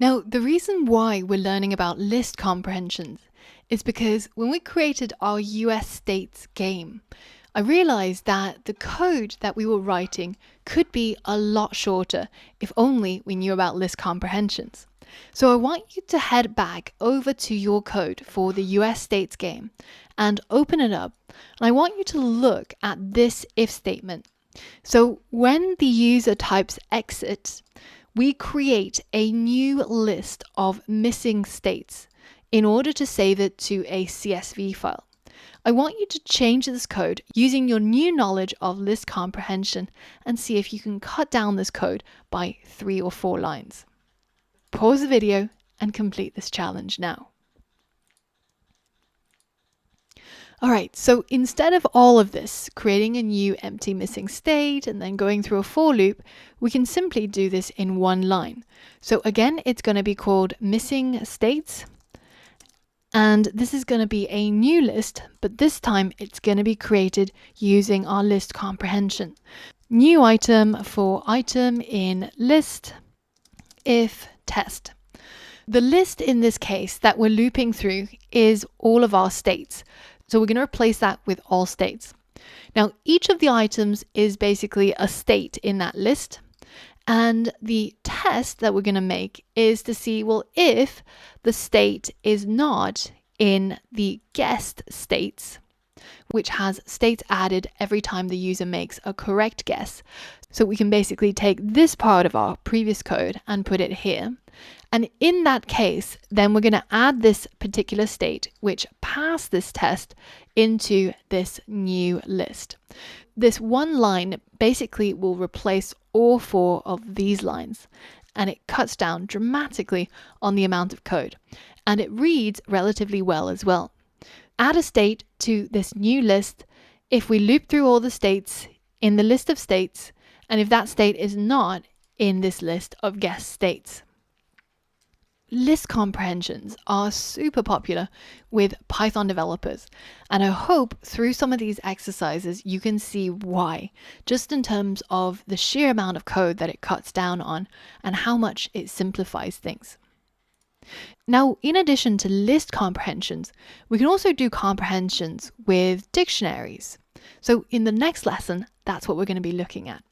Now, the reason why we're learning about list comprehensions is because when we created our US states game, I realized that the code that we were writing could be a lot shorter if only we knew about list comprehensions. So I want you to head back over to your code for the US states game and open it up. And I want you to look at this if statement. So when the user types exit, we create a new list of missing states in order to save it to a CSV file. I want you to change this code using your new knowledge of list comprehension and see if you can cut down this code by 3 or 4 lines. Pause the video and complete this challenge now. Alright, so instead of all of this, creating a new empty missing state and then going through a for loop, we can simply do this in one line. So again, it's going to be called missing states. And this is going to be a new list, but this time it's going to be created using our list comprehension. New item for item in list if test. The list in this case that we're looping through is all of our states. So we're going to replace that with all states. Now, each of the items is basically a state in that list. And the test that we're going to make is to see, well, if the state is not in the guessed states, which has states added every time the user makes a correct guess. So we can basically take this part of our previous code and put it here. And in that case, then we're going to add this particular state, which passed this test, into this new list. This one line basically will replace all 4 of these lines, and it cuts down dramatically on the amount of code. And it reads relatively well as well. Add a state to this new list if we loop through all the states in the list of states, and if that state is not in this list of guessed states. List comprehensions are super popular with Python developers, and I hope through some of these exercises you can see why, just in terms of the sheer amount of code that it cuts down on and how much it simplifies things. Now, in addition to list comprehensions, we can also do comprehensions with dictionaries. So in the next lesson, that's what we're going to be looking at.